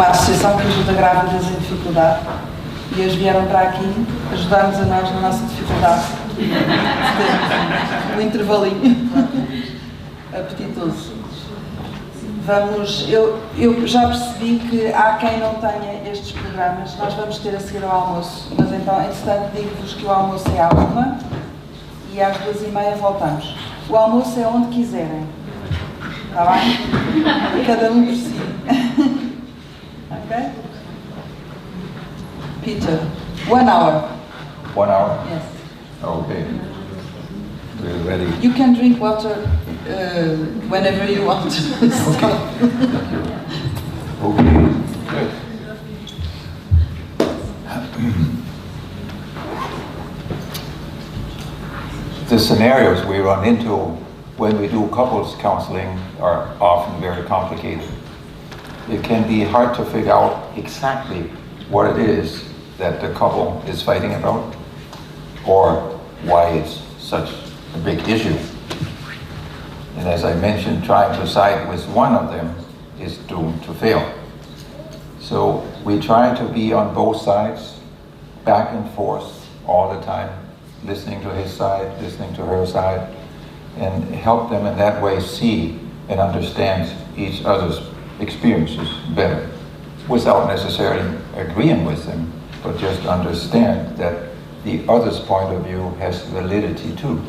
uma associação que ajuda grávidas em dificuldade e eles vieram para aqui ajudar-nos a nós na nossa dificuldade. Um intervalinho apetitoso. Vamos, eu já percebi que há quem não tenha estes programas, nós vamos ter a seguir ao almoço, mas então, entretanto, digo-vos que o almoço é à 1h e às 2h30 voltamos. O almoço é onde quiserem, está bem? Cada um por si. Ok? Peter, 1 hour. 1 hour? Yes. Okay. We're ready. You can drink water whenever you want. Okay. Okay. Good. The scenarios we run into when we do couples counseling are often very complicated. It can be hard to figure out exactly what it is that the couple is fighting about or why it's such a big issue. And as I mentioned, trying to side with one of them is doomed to fail. So we try to be on both sides, back and forth all the time, listening to his side, listening to her side, and help them in that way see and understand each other's experiences better, without necessarily agreeing with them, but just understand that the other's point of view has validity too.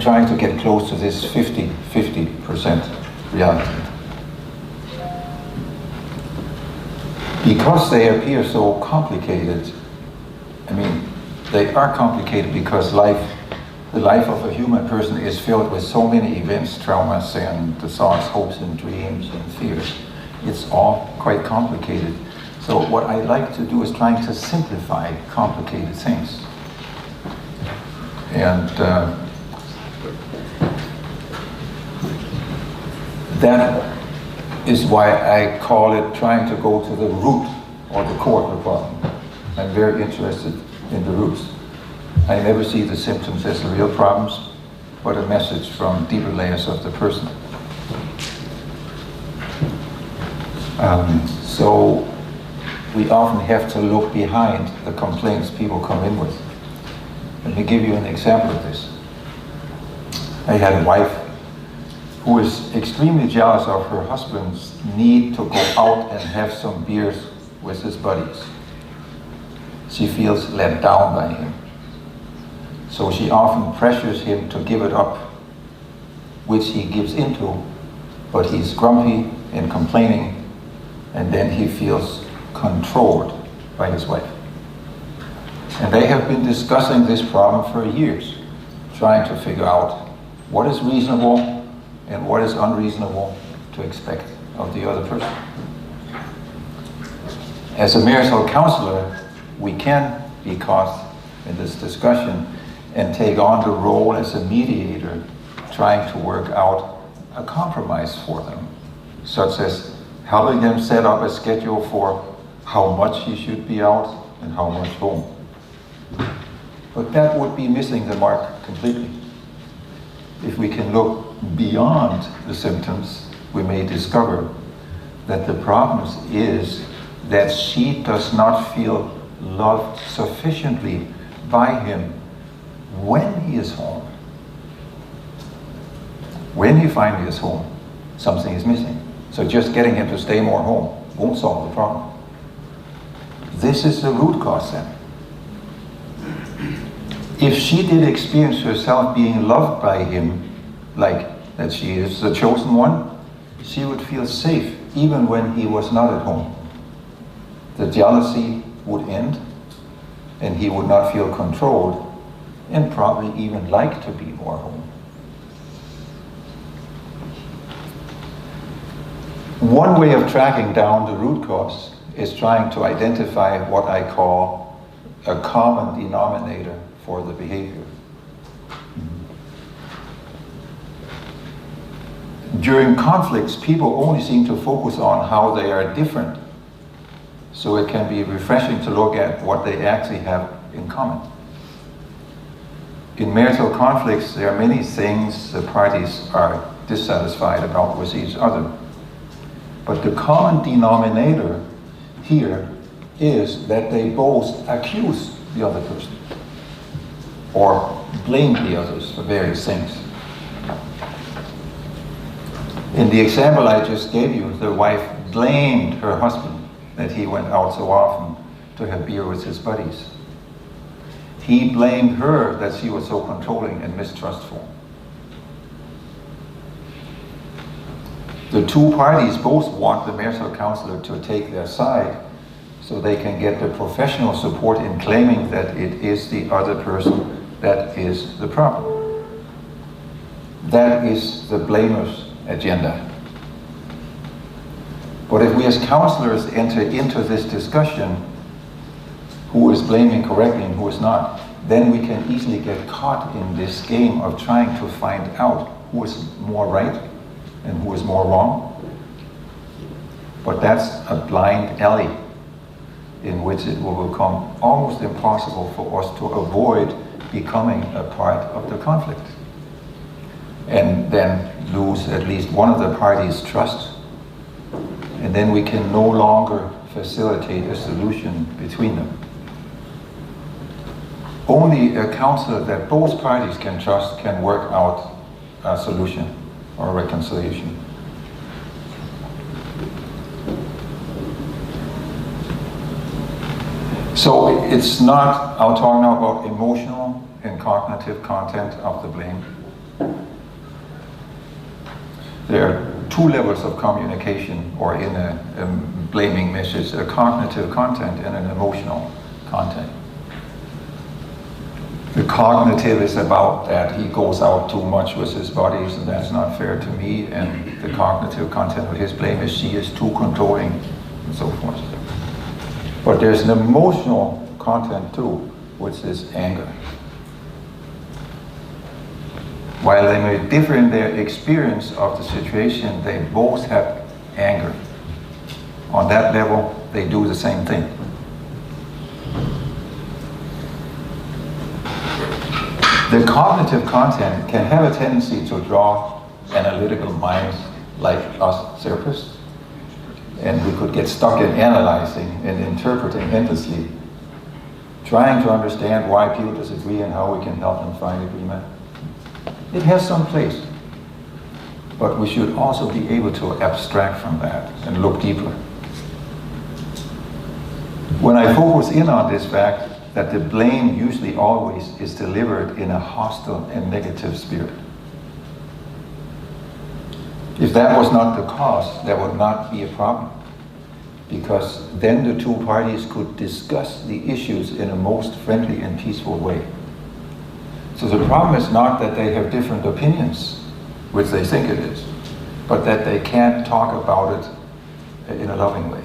Trying to get close to this 50% reality. Because they appear so complicated, I mean, they are complicated because the life of a human person is filled with so many events, traumas, and the thoughts, hopes, and dreams, and fears. It's all quite complicated. So what I like to do is trying to simplify complicated things. And that is why I call it trying to go to the root or the core of the problem. I'm very interested in the roots. I never see the symptoms as the real problems, but a message from deeper layers of the person. So we often have to look behind the complaints people come in with. Let me give you an example of this. I had a wife who is extremely jealous of her husband's need to go out and have some beers with his buddies. She feels let down by him. So she often pressures him to give it up, which he gives into, but he's grumpy and complaining, and then he feels controlled by his wife. And they have been discussing this problem for years, trying to figure out what is reasonable and what is unreasonable to expect of the other person. As a marital counselor, we can be caught in this discussion and take on the role as a mediator, trying to work out a compromise for them, such as helping them set up a schedule for how much he should be out and how much home. But that would be missing the mark completely. If we can look beyond the symptoms, we may discover that the problem is that she does not feel loved sufficiently by him when he is home. When he finally is home, something is missing. So just getting him to stay more home won't solve the problem. This is the root cause then. If she did experience herself being loved by him, like that she is the chosen one, she would feel safe even when he was not at home. The jealousy would end, and he would not feel controlled, and probably even like to be more home. One way of tracking down the root cause is trying to identify what I call a common denominator for the behavior. During conflicts, people only seem to focus on how they are different. So it can be refreshing to look at what they actually have in common. In marital conflicts, there are many things the parties are dissatisfied about with each other. But the common denominator here is that they both accuse the other person or blame the others for various things. In the example I just gave you, the wife blamed her husband that he went out so often to have beer with his buddies. He blamed her that she was so controlling and mistrustful. The two parties both want the marital counselor to take their side so they can get the professional support in claiming that it is the other person that is the problem. That is the blamer's agenda. But if we as counselors enter into this discussion, who is blaming correctly and who is not, then we can easily get caught in this game of trying to find out who is more right and who is more wrong. But that's a blind alley in which it will become almost impossible for us to avoid becoming a part of the conflict and then lose at least one of the parties' trust, and then we can no longer facilitate a solution between them. Only a counselor that both parties can trust can work out a solution or a reconciliation. So it's not, I'll talk now about emotional and cognitive content of the blame. There are two levels of communication, or in a blaming message, a cognitive content and an emotional content. The cognitive is about that he goes out too much with his buddies and that's not fair to me, and the cognitive content of his blame is she is too controlling and so forth. But there's an emotional content too, which is anger. While they may differ in their experience of the situation, they both have anger. On that level, they do the same thing. The cognitive content can have a tendency to draw analytical minds like us therapists, and we could get stuck in analyzing and interpreting endlessly, trying to understand why people disagree and how we can help them find agreement. It has some place, but we should also be able to abstract from that and look deeper. When I focus in on this fact that the blame usually always is delivered in a hostile and negative spirit, if that was not the cause, there would not be a problem, because then the two parties could discuss the issues in a most friendly and peaceful way. So the problem is not that they have different opinions, which they think it is, but that they can't talk about it in a loving way.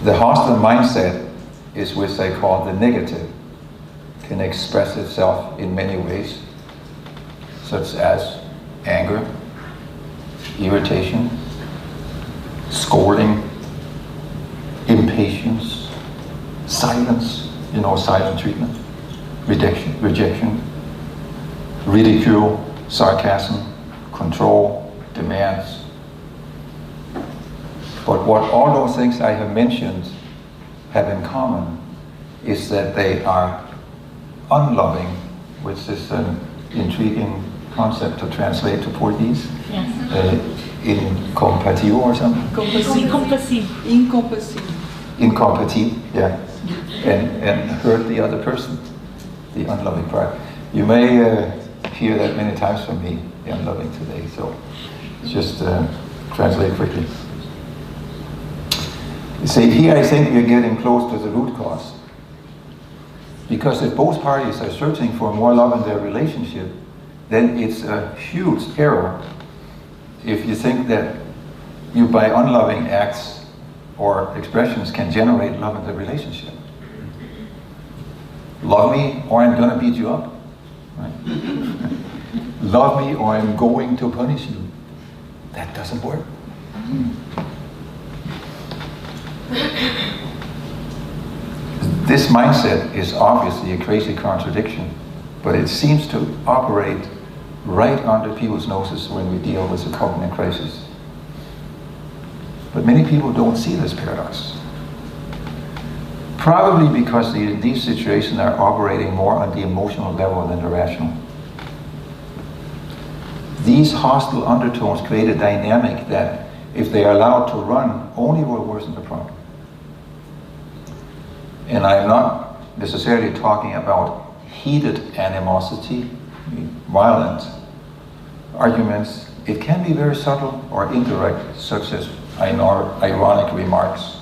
The hostile mindset is which they call the negative, can express itself in many ways, such as anger, irritation, scolding, impatience, silence, silent treatment, rejection, ridicule, sarcasm, control, demands. But what all those things I have mentioned have in common is that they are unloving, which is an intriguing concept to translate to Portuguese. Yes. Incompatible or something? Incompatible, yeah. And hurt the other person, the unloving part. You may hear that many times from me, the unloving today, so just translate quickly. You see, here I think we're getting close to the root cause. Because if both parties are searching for more love in their relationship, then it's a huge error if you think that you, by unloving acts or expressions, can generate love in the relationship. Love me or I'm going to beat you up. Right? Love me or I'm going to punish you. That doesn't work. This mindset is obviously a crazy contradiction, But it seems to operate right under people's noses when we deal with a covenant crisis. But many people don't see this paradox. Probably because these situations are operating more on the emotional level than the rational. These hostile undertones create a dynamic that, if they are allowed to run, only will worsen the problem. And I'm not necessarily talking about heated animosity, violent arguments. It can be very subtle or indirect, such as ironic remarks,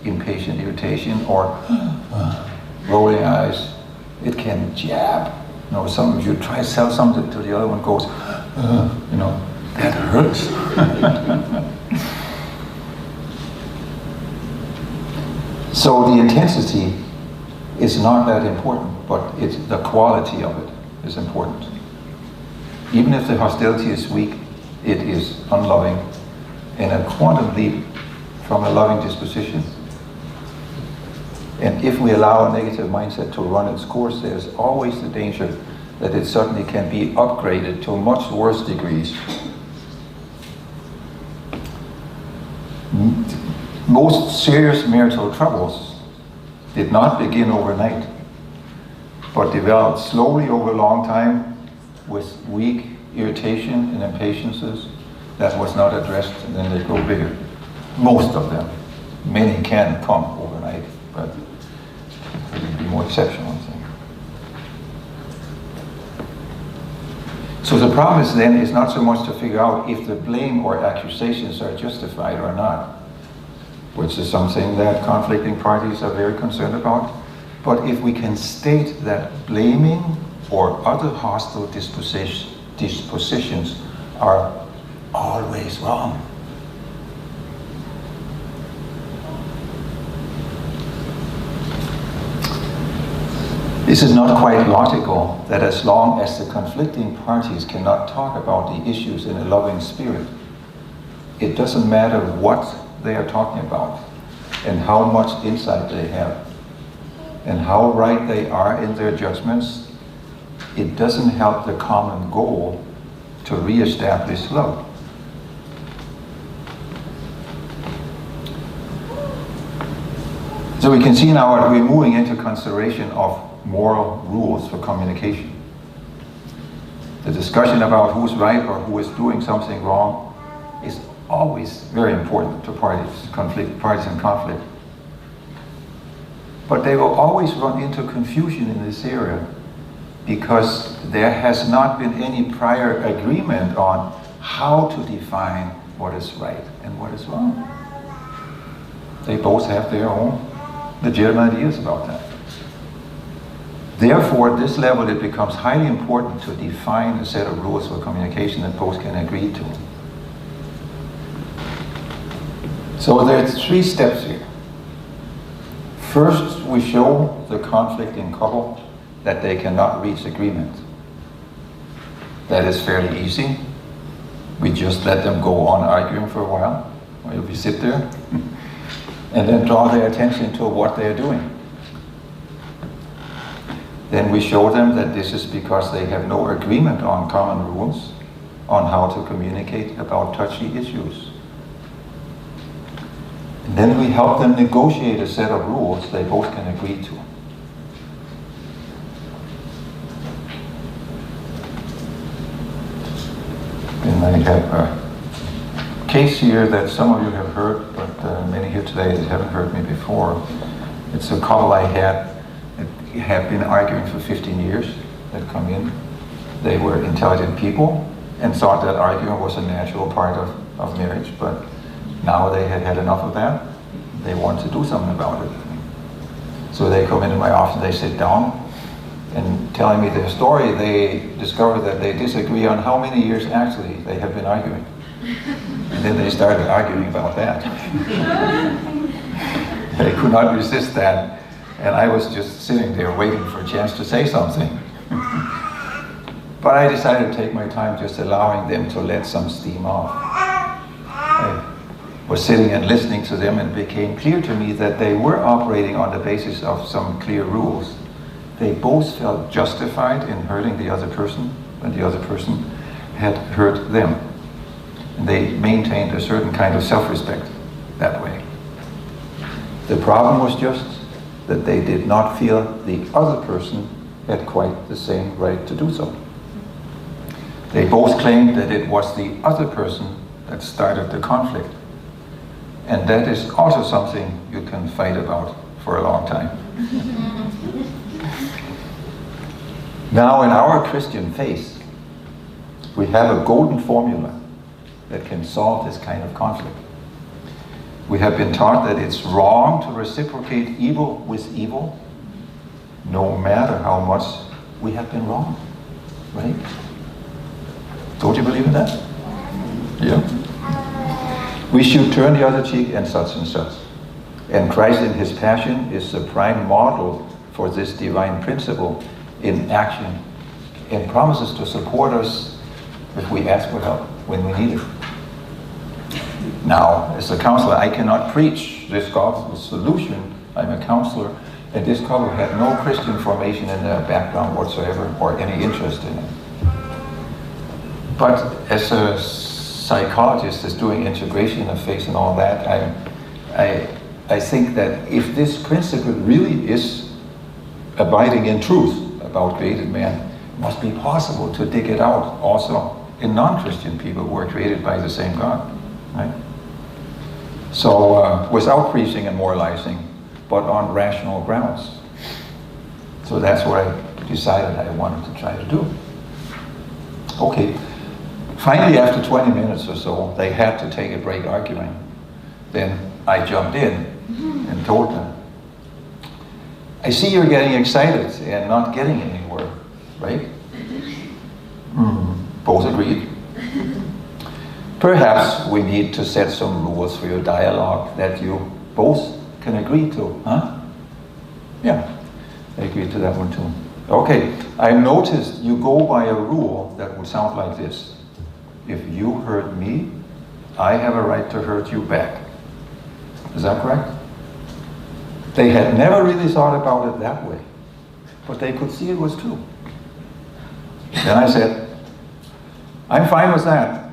impatient irritation, or rolling eyes. It can jab. You know, some of you try to sell something to the other one, goes, you know, that hurts. So the intensity is not that important, but it's the quality of it is important. Even if the hostility is weak, it is unloving, and a quantum leap from a loving disposition. And if we allow a negative mindset to run its course, there's always the danger that it suddenly can be upgraded to much worse degrees. Most serious marital troubles did not begin overnight, but developed slowly over a long time with weak irritation and impatiences that was not addressed, and then they grow bigger. Most of them. Many can come overnight, but it would be more exceptional, I think. So the problem is then is not so much to figure out if the blame or accusations are justified or not, which is something that conflicting parties are very concerned about, but if we can state that blaming or other hostile dispositions are always wrong. This is not quite logical, that as long as the conflicting parties cannot talk about the issues in a loving spirit, it doesn't matter what they are talking about and how much insight they have and how right they are in their judgments. It doesn't help the common goal to re-establish love. So we can see now that we're moving into consideration of moral rules for communication. The discussion about who's right or who is doing something wrong is always very important to parties in conflict. But they will always run into confusion in this area because there has not been any prior agreement on how to define what is right and what is wrong. They both have their own legitimate ideas about that. Therefore, at this level, it becomes highly important to define a set of rules for communication that both can agree to. So there are 3 steps here. First, we show the conflicting couple that they cannot reach agreement. That is fairly easy. We just let them go on arguing for a while, or we sit there, and then draw their attention to what they're doing. Then we show them that this is because they have no agreement on common rules on how to communicate about touchy issues. And then we help them negotiate a set of rules they both can agree to. And I have a case here that some of you have heard, but many here today haven't heard me before. It's a couple I had that have been arguing for 15 years that come in. They were intelligent people and thought that arguing was a natural part of marriage, but now they had had enough of that. They want to do something about it. So they come into my office, they sit down, and telling me their story, they discovered that they disagree on how many years actually they have been arguing. And then they started arguing about that. They could not resist that, and I was just sitting there waiting for a chance to say something. But I decided to take my time just allowing them to let some steam off. I was sitting and listening to them, and it became clear to me that they were operating on the basis of some clear rules They both felt justified in hurting the other person when the other person had hurt them. And they maintained a certain kind of self-respect that way. The problem was just that they did not feel the other person had quite the same right to do so. They both claimed that it was the other person that started the conflict. And that is also something you can fight about for a long time. Now in our Christian faith, we have a golden formula that can solve this kind of conflict. We have been taught that it's wrong to reciprocate evil with evil, no matter how much we have been wrong, right? Don't you believe in that? Yeah. We should turn the other cheek and such and such. And Christ in his passion is the prime model for this divine principle in action and promises to support us if we ask for help when we need it. Now, as a counselor, I cannot preach this gospel solution. I'm a counselor, and this couple had no Christian formation in their background whatsoever or any interest in it. But as a psychologist that's doing integration of faith and all that, I think that if this principle really is abiding in truth about created man, it must be possible to dig it out also in non-Christian people who are created by the same God, right? So without preaching and moralizing, but on rational grounds. So that's what I decided I wanted to try to do. Okay. Finally, after 20 minutes or so, they had to take a break arguing. Then I jumped in and told them, I see you're getting excited and not getting anywhere, right? Both agreed. Perhaps we need to set some rules for your dialogue that you both can agree to, huh? Yeah, I agreed to that one too. Okay, I noticed you go by a rule that would sound like this. If you hurt me, I have a right to hurt you back. Is that correct? They had never really thought about it that way, but they could see it was true. Then I said, I'm fine with that.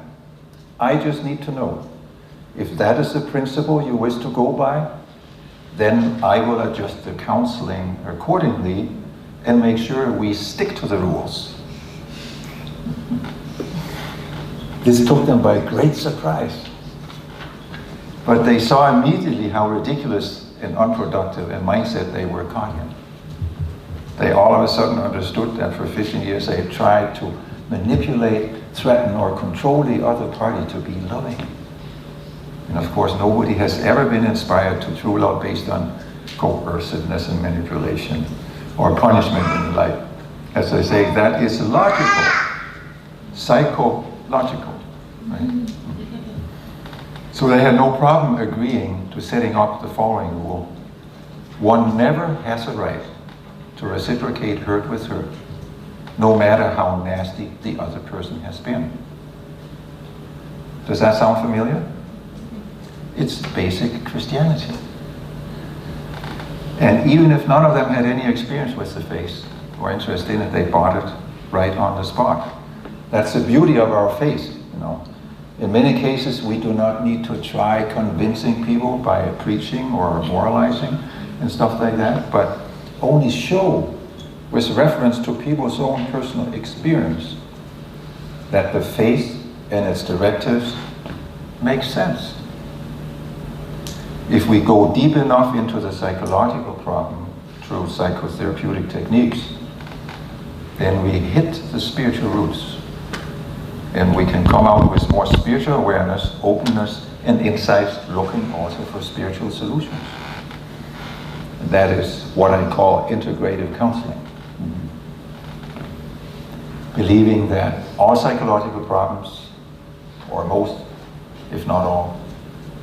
I just need to know. If that is the principle you wish to go by, then I will adjust the counseling accordingly and make sure we stick to the rules. This took them by great surprise. But they saw immediately how ridiculous and unproductive a mindset they were caught in. They all of a sudden understood that for 15 years they had tried to manipulate, threaten, or control the other party to be loving. And of course, nobody has ever been inspired to true love based on coerciveness and manipulation or punishment and the like. As I say, that is logical, psychological, right? So they had no problem agreeing to setting up the following rule. One never has a right to reciprocate hurt with hurt, no matter how nasty the other person has been. Does that sound familiar? It's basic Christianity. And even if none of them had any experience with the faith or interest in it, they bought it right on the spot. That's the beauty of our faith, you know. In many cases, we do not need to try convincing people by preaching or moralizing and stuff like that, but only show with reference to people's own personal experience that the faith and its directives make sense. If we go deep enough into the psychological problem through psychotherapeutic techniques, then we hit the spiritual roots. And we can come out with more spiritual awareness, openness, and insights, looking also for spiritual solutions. And that is what I call integrative counseling. Believing that all psychological problems, or most, if not all,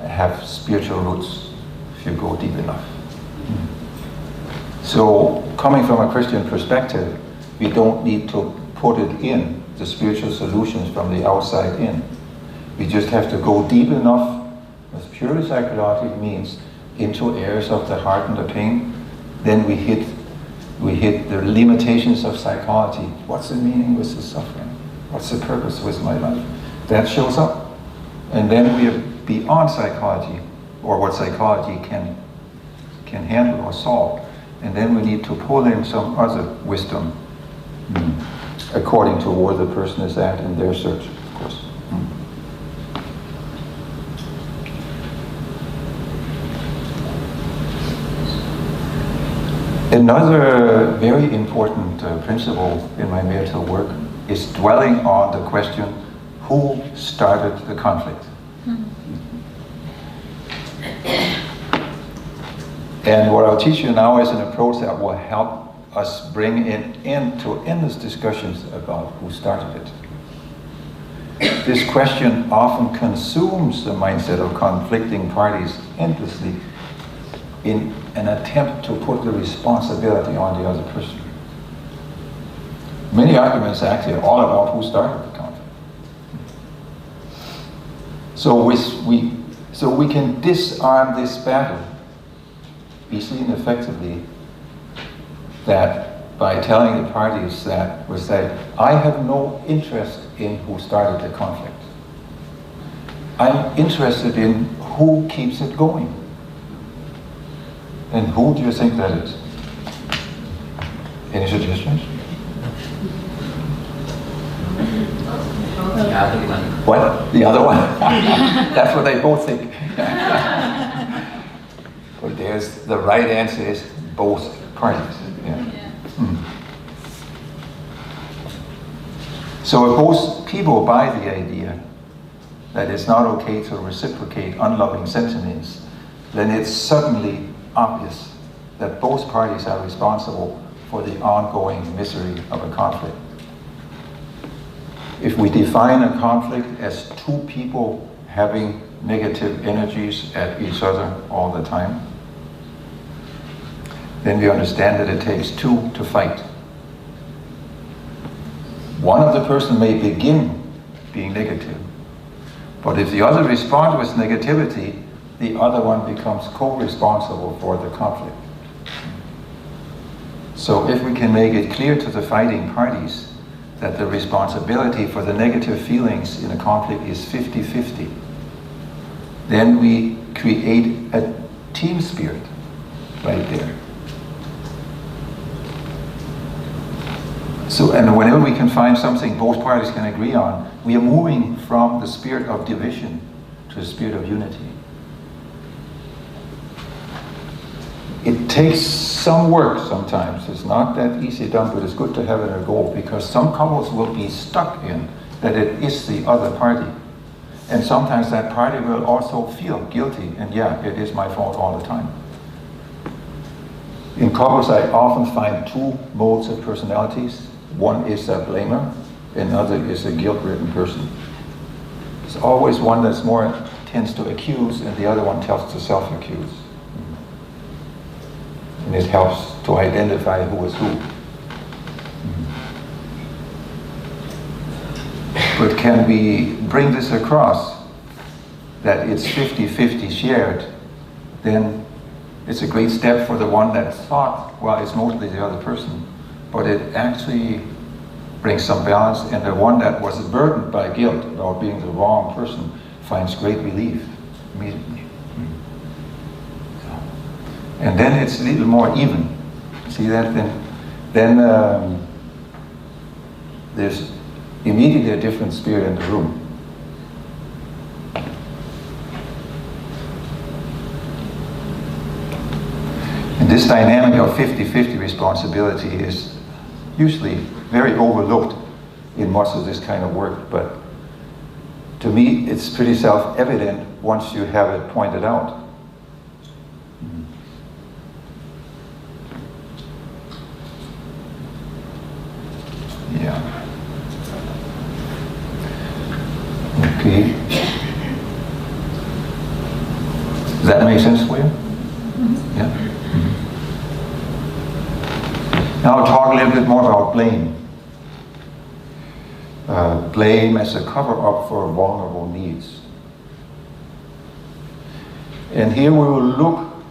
have spiritual roots if you go deep enough. So, coming from a Christian perspective, we don't need to put it in the spiritual solutions from the outside in. We just have to go deep enough with purely psychological means into areas of the heart and the pain. Then we hit We hit the limitations of psychology. What's the meaning with the suffering? What's the purpose with my life? That shows up. And then we are beyond psychology, or what psychology can handle or solve. And then we need to pull in some other wisdom, according to where the person is at in their search, of course. Another very important principle in my marital work is dwelling on the question, who started the conflict? And what I'll teach you now is an approach that will help us bring an end to endless discussions about who started it. This question often consumes the mindset of conflicting parties endlessly in an attempt to put the responsibility on the other person. Many arguments actually are all about who started the conflict. So we can disarm this battle easily and effectively, that by telling the parties that we say, I have no interest in who started the conflict. I'm interested in who keeps it going. And who do you think that is? Any suggestions? The other one. What? The other one? That's what they both think. But the right answer is both parties. Yeah. So if both people buy the idea that it's not okay to reciprocate unloving sentiments, then it's suddenly obvious that both parties are responsible for the ongoing misery of a conflict. If we define a conflict as two people having negative energies at each other all the time, then we understand that it takes two to fight. One of the person may begin being negative, but if the other responds with negativity, the other one becomes co-responsible for the conflict. So if we can make it clear to the fighting parties that the responsibility for the negative feelings in a conflict is 50-50, then we create a team spirit right there. So, and whenever we can find something both parties can agree on, we are moving from the spirit of division to the spirit of unity. It takes some work sometimes. It's not that easy done, but it's good to have it a goal, because some couples will be stuck in that it is the other party. And sometimes that party will also feel guilty, and yeah, it is my fault all the time. In couples, I often find two modes of personalities. One is a blamer, another is a guilt-ridden person. There's always one that's more tends to accuse, and the other one tends to self-accuse. And it helps to identify who is who. But can we bring this across, that it's 50-50 shared, then it's a great step for the one that thought, well, it's mostly the other person. But it actually brings some balance, and the one that was burdened by guilt about being the wrong person finds great relief immediately. And then it's a little more even. See that? Then there's immediately a different spirit in the room. And this dynamic of 50-50 responsibility is usually very overlooked in much of this kind of work, but to me it's pretty self-evident once you have it pointed out. Yeah. Okay. Does that make sense for you? Yeah. Now I'll talk a little bit more about blame. Blame as a cover-up for vulnerable needs. And here we will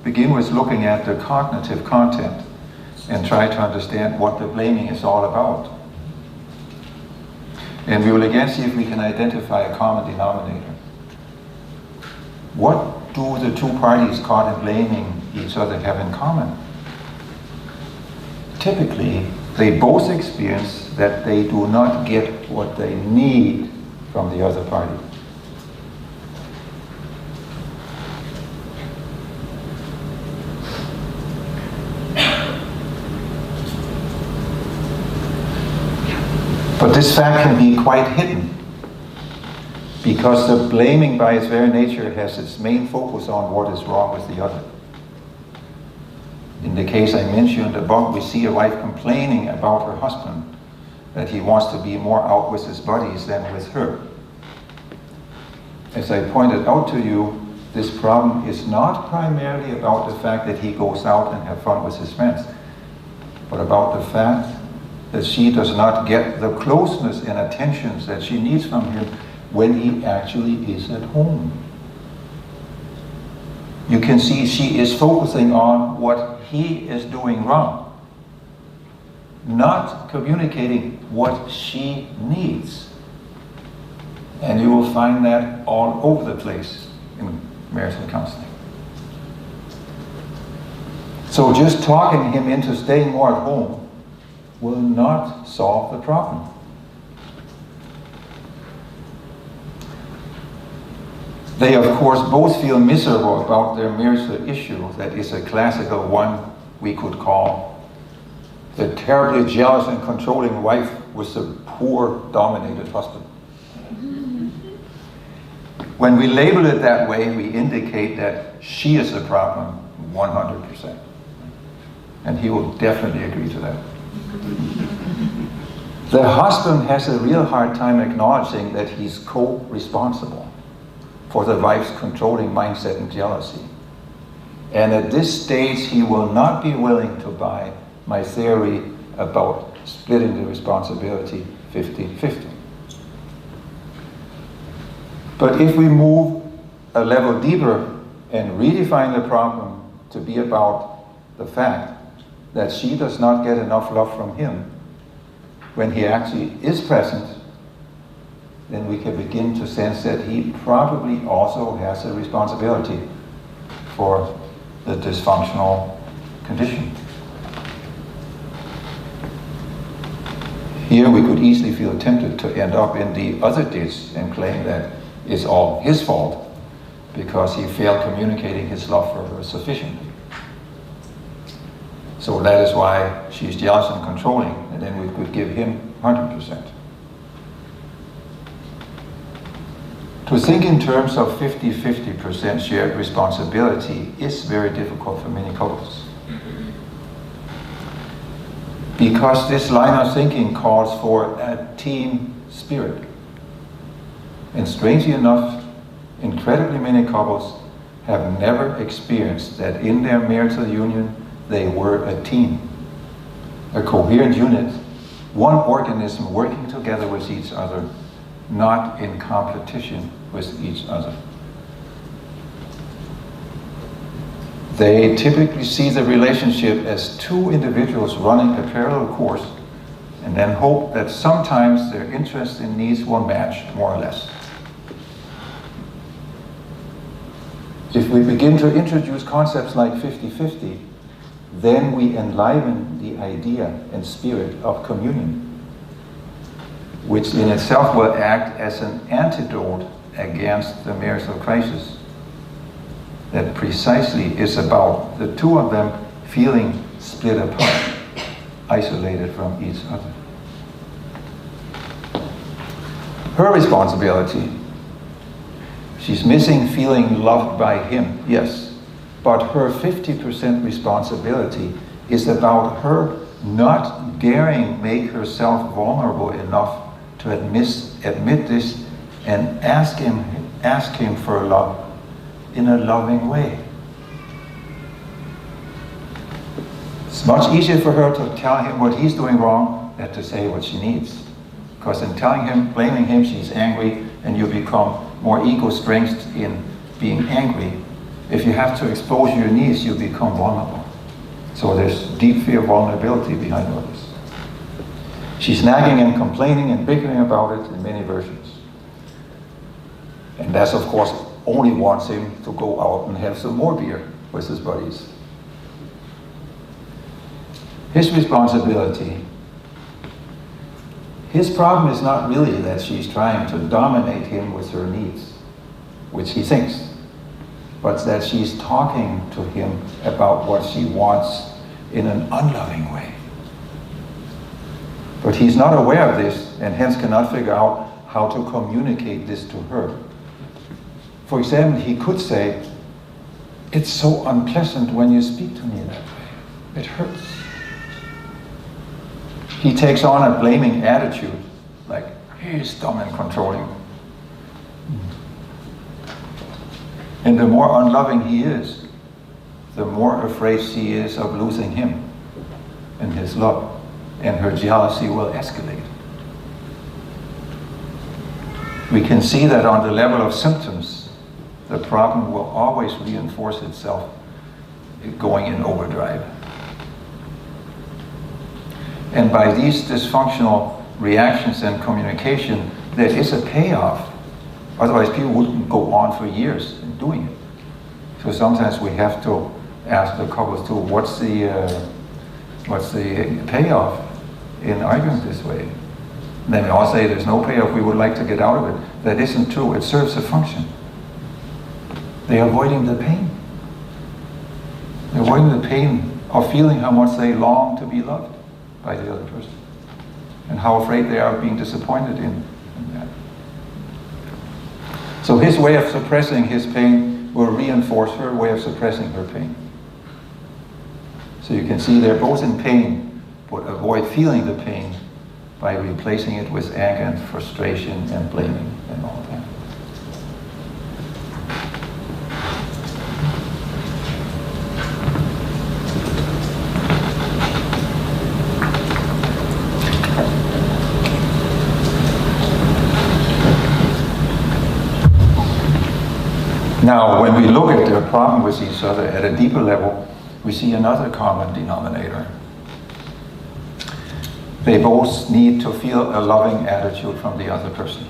begin with looking at the cognitive content. and try to understand what the blaming is all about. And we will again see if we can identify a common denominator. What do the two parties caught in blaming each other have in common? Typically, they both experience that they do not get what they need from the other party. But this fact can be quite hidden, because the blaming by its very nature has its main focus on what is wrong with the other. In the case I mentioned above, we see a wife complaining about her husband, that he wants to be more out with his buddies than with her. As I pointed out to you, this problem is not primarily about the fact that he goes out and have fun with his friends, but about the fact that she does not get the closeness and attentions that she needs from him when he actually is at home. You can see she is focusing on what he is doing wrong, not communicating what she needs. And you will find that all over the place in marital counseling. So just talking him into staying more at home will not solve the problem. They, of course, both feel miserable about their marital issue. That is a classical one we could call the terribly jealous and controlling wife with the poor, dominated husband. When we label it that way, we indicate that she is the problem 100%. And he will definitely agree to that. The husband has a real hard time acknowledging that he's co-responsible for the wife's controlling mindset and jealousy. And at this stage, he will not be willing to buy my theory about splitting the responsibility 50-50. But if we move a level deeper and redefine the problem to be about the fact that she does not get enough love from him when he actually is present, then we can begin to sense that he probably also has a responsibility for the dysfunctional condition. Here we could easily feel tempted to end up in the other ditch and claim that it's all his fault because he failed communicating his love for her sufficiently. So that is why she's jealous and controlling, and then we could give him 100%. To think in terms of 50-50% shared responsibility is very difficult for many couples. Because this line of thinking calls for a team spirit. And strangely enough, incredibly many couples have never experienced that in their marital union they were a team, a coherent unit, one organism working together with each other, not in competition with each other. They typically see the relationship as two individuals running a parallel course and then hope that sometimes their interests and needs will match more or less. If we begin to introduce concepts like 50-50, then we enliven the idea and spirit of communion, which in itself will act as an antidote against the marital crisis that precisely is about the two of them feeling split apart, isolated from each other. Her responsibility, she's missing feeling loved by him, yes, but her 50% responsibility is about her not daring make herself vulnerable enough to admit this and ask him for love in a loving way. It's much easier for her to tell him what he's doing wrong than to say what she needs. Because in telling him, blaming him, she's angry, and you become more ego-strengthened in being angry. If you have to expose your needs, you become vulnerable. So there's deep fear of vulnerability behind all this. She's nagging and complaining and bickering about it in many versions. And that's, of course, only wants him to go out and have some more beer with his buddies. His responsibility. His problem is not really that she's trying to dominate him with her needs, which he thinks, but that she's talking to him about what she wants in an unloving way. But he's not aware of this, and hence cannot figure out how to communicate this to her. For example, he could say, "It's so unpleasant when you speak to me that way. It hurts." He takes on a blaming attitude, like, he's dumb and controlling. And the more unloving he is, the more afraid she is of losing him and his love, and her jealousy will escalate. We can see that on the level of symptoms, the problem will always reinforce itself going in overdrive. And by these dysfunctional reactions and communication, there is a payoff. Otherwise, people wouldn't go on for years in doing it. So sometimes we have to ask the couples too, what's the payoff in arguing this way? And then we all say there's no payoff, we would like to get out of it. That isn't true, it serves a function. They're avoiding the pain. They're avoiding the pain of feeling how much they long to be loved by the other person, and how afraid they are of being disappointed in that. So his way of suppressing his pain will reinforce her way of suppressing her pain. So you can see they're both in pain, but avoid feeling the pain by replacing it with anger and frustration and blaming and all that. Now, when we look at their problem with each other at a deeper level, we see another common denominator. They both need to feel a loving attitude from the other person.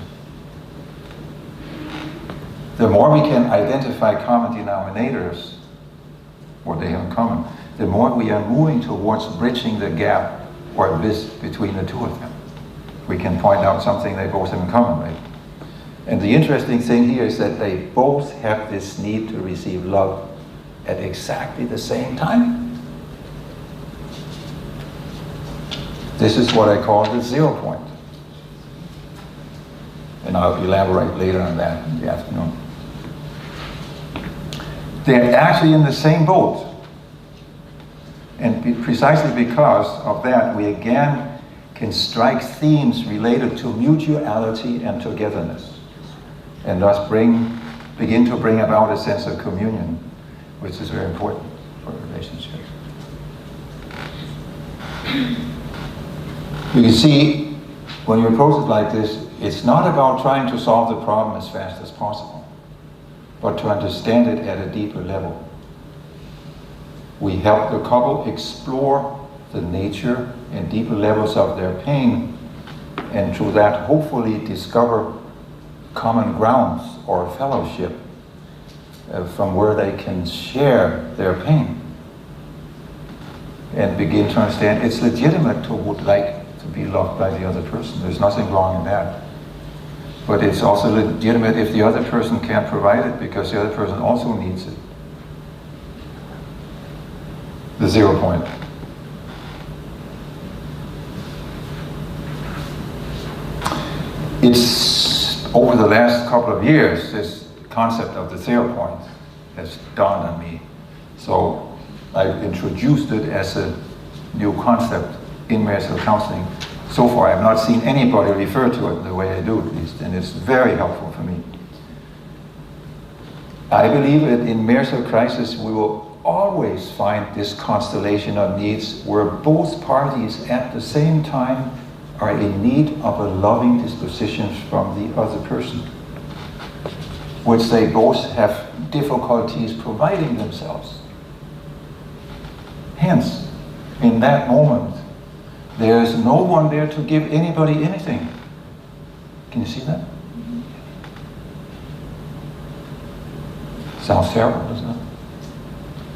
The more we can identify common denominators, what they have in common, the more we are moving towards bridging the gap or abyss between the two of them. We can point out something they both have in common, right? And the interesting thing here is that they both have this need to receive love at exactly the same time. This is what I call the 0 point. And I'll elaborate later on that in the afternoon. They're actually in the same boat. And precisely because of that, we again can strike themes related to mutuality and togetherness, and thus begin to bring about a sense of communion, which is very important for a relationship. You can see, when you approach it like this, it's not about trying to solve the problem as fast as possible, but to understand it at a deeper level. We help the couple explore the nature and deeper levels of their pain, and through that hopefully discover common grounds or fellowship from where they can share their pain and begin to understand it's legitimate to would like to be loved by the other person. There's nothing wrong in that. But it's also legitimate if the other person can't provide it, because the other person also needs it. The 0 point. It's over the last couple of years, this concept of the 0 point has dawned on me. So I've introduced it as a new concept in marital counseling. So far, I've not seen anybody refer to it the way I do, at least, and it's very helpful for me. I believe that in marital crisis, we will always find this constellation of needs where both parties at the same time are in need of a loving disposition from the other person, which they both have difficulties providing themselves. Hence, in that moment, there's no one there to give anybody anything. Can you see that? Sounds terrible, doesn't it?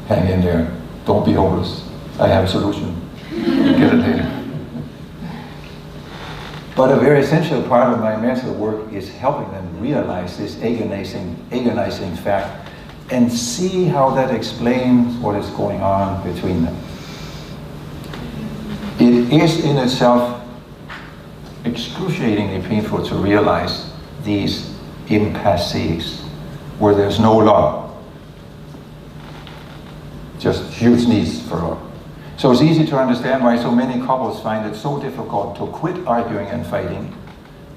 Hang in there. Don't be hopeless. I have a solution. Get it later. But a very essential part of my mental work is helping them realize this agonizing fact and see how that explains what is going on between them. It is in itself excruciatingly painful to realize these impasses where there's no love, just huge needs for love. So it's easy to understand why so many couples find it so difficult to quit arguing and fighting,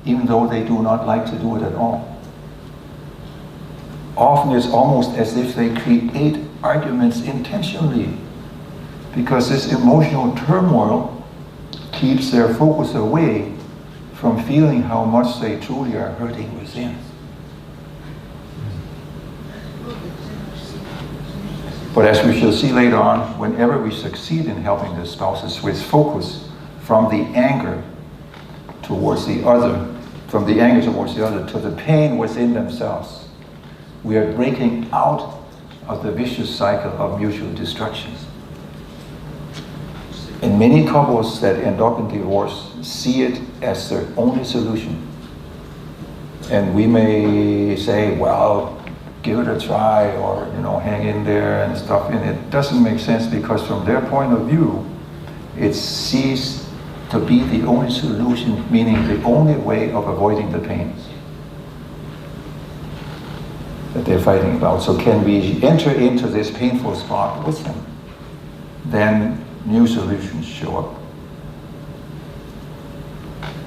even though they do not like to do it at all. Often it's almost as if they create arguments intentionally, because this emotional turmoil keeps their focus away from feeling how much they truly are hurting within. But as we shall see later on, whenever we succeed in helping the spouses switch focus from the anger towards the other, to the pain within themselves, we are breaking out of the vicious cycle of mutual destruction. And many couples that end up in divorce see it as their only solution. And we may say, well, give it a try, or hang in there and stuff. And it doesn't make sense, because from their point of view, it ceases to be the only solution, meaning the only way of avoiding the pains that they're fighting about. So can we enter into this painful spot with them? Then new solutions show up.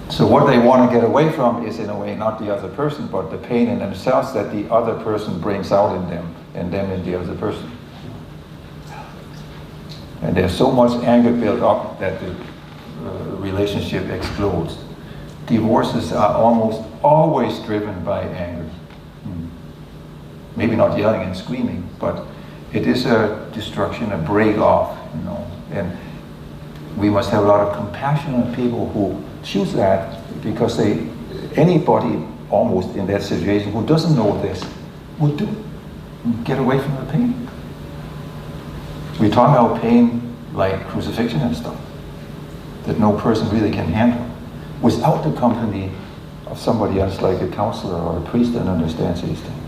So what they want to get away from is, in a way, not the other person, but the pain in themselves that the other person brings out in them, and them in the other person. And there's so much anger built up that the relationship explodes. Divorces are almost always driven by anger. Maybe not yelling and screaming, but it is a destruction, a break off, And we must have a lot of compassion on people who choose that, because anybody almost in that situation who doesn't know this would get away from the pain. We talk about pain like crucifixion and stuff that no person really can handle without the company of somebody else, like a counselor or a priest that understands these things.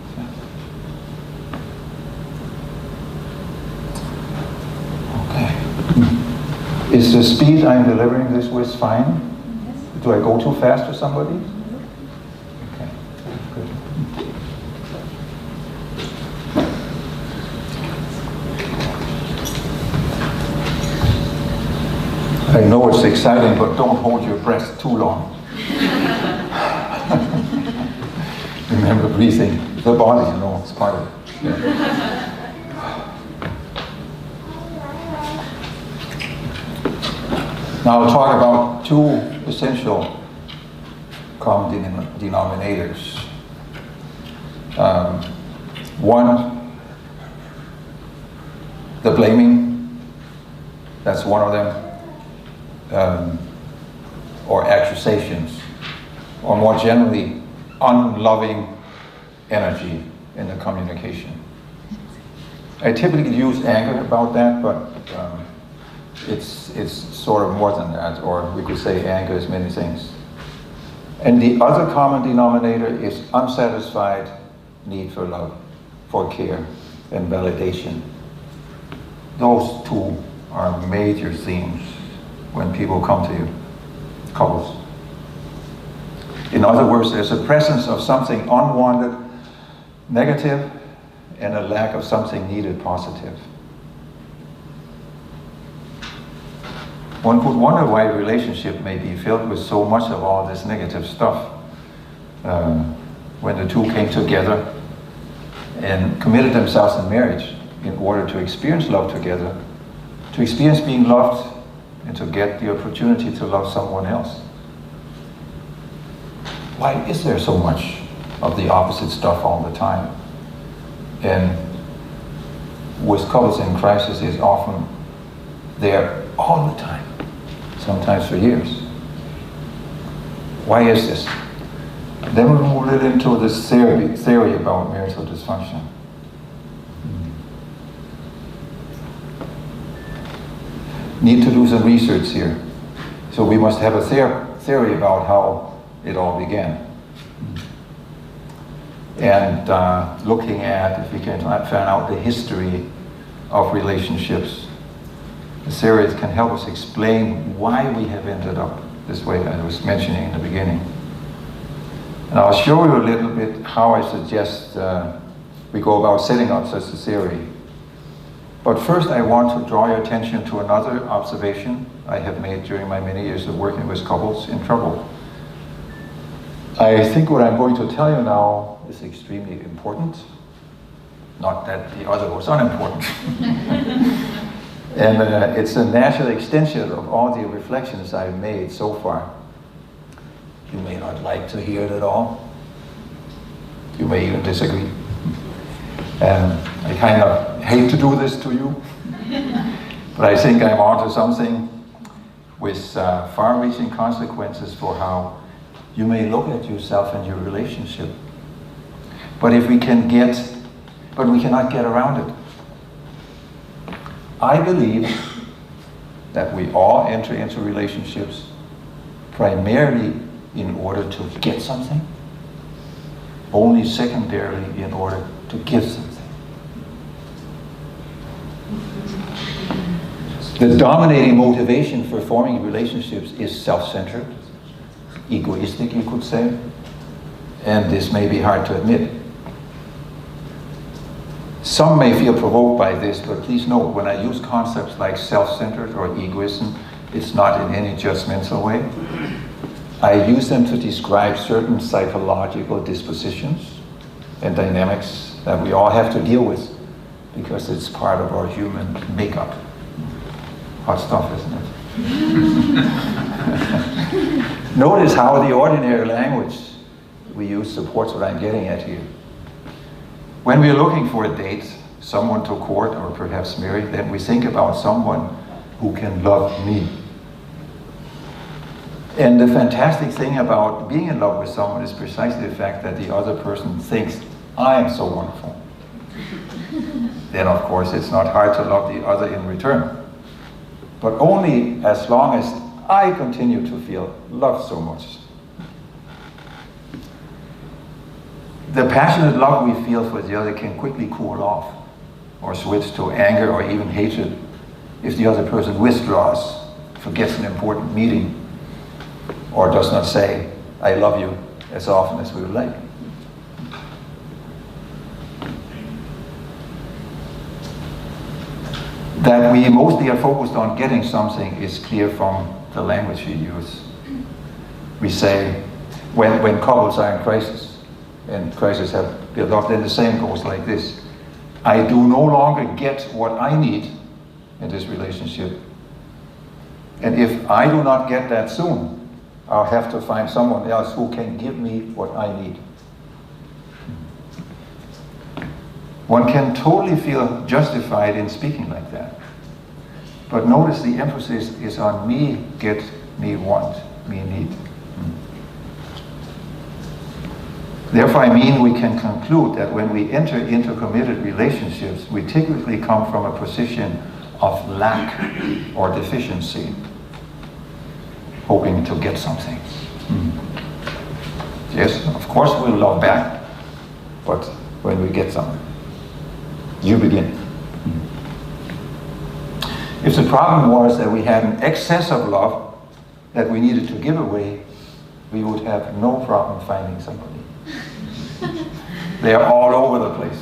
Okay. Is the speed I'm delivering this with fine? Do I go too fast for somebody? Okay, good. I know it's exciting, but don't hold your breath too long. Remember breathing. The body, it's part of it. Yeah. Now I'll talk about two essential common denominators. One, the blaming, that's one of them, or accusations, or more generally, unloving energy in the communication. I typically use anger about that, but it's sort of more than that, or we could say anger is many things. And the other common denominator is unsatisfied need for love, for care, and validation. Those two are major themes when people come to you, couples. In other words, there's a presence of something unwanted, negative, and a lack of something needed, positive. One could wonder why a relationship may be filled with so much of all this negative stuff when the two came together and committed themselves in marriage in order to experience love together, to experience being loved, and to get the opportunity to love someone else. Why is there so much of the opposite stuff all the time? And with couples in crisis, is often their all the time, sometimes for years. Why is this? Then we move a little into this theory about marital dysfunction. Need to do some research here. So we must have a theory about how it all began. And looking at, if we can find out the history of relationships, the series can help us explain why we have ended up this way, as I was mentioning in the beginning. And I'll show you a little bit how I suggest we go about setting up such a theory. But first I want to draw your attention to another observation I have made during my many years of working with couples in trouble. I think what I'm going to tell you now is extremely important. Not that the other was unimportant. And it's a natural extension of all the reflections I've made so far. You may not like to hear it at all. You may even disagree. I kind of hate to do this to you, but I think I'm onto something with far-reaching consequences for how you may look at yourself and your relationship. But we cannot get around it. I believe that we all enter into relationships primarily in order to get something, only secondarily in order to give something. The dominating motivation for forming relationships is self-centered, egoistic, you could say, and this may be hard to admit. Some may feel provoked by this, but please note, when I use concepts like self-centered or egoism, it's not in any judgmental way. I use them to describe certain psychological dispositions and dynamics that we all have to deal with because it's part of our human makeup. Hot stuff, isn't it? Notice how the ordinary language we use supports what I'm getting at here. When we're looking for a date, someone to court or perhaps marry, then we think about someone who can love me. And the fantastic thing about being in love with someone is precisely the fact that the other person thinks, I am so wonderful. Then of course it's not hard to love the other in return. But only as long as I continue to feel loved so much. The passionate love we feel for the other can quickly cool off or switch to anger or even hatred if the other person withdraws, forgets an important meeting, or does not say, I love you as often as we would like. That we mostly are focused on getting something is clear from the language we use. We say, when couples are in crisis, and crises have built up, then the saying goes like this: I do no longer get what I need in this relationship. And if I do not get that soon, I'll have to find someone else who can give me what I need. One can totally feel justified in speaking like that. But notice the emphasis is on me get, me want, me need. Therefore, I mean we can conclude that when we enter into committed relationships, we typically come from a position of lack or deficiency, hoping to get something. Yes, of course we'll love back, but when we get something, you begin. If the problem was that we had an excess of love that we needed to give away, we would have no problem finding somebody. They are all over the place.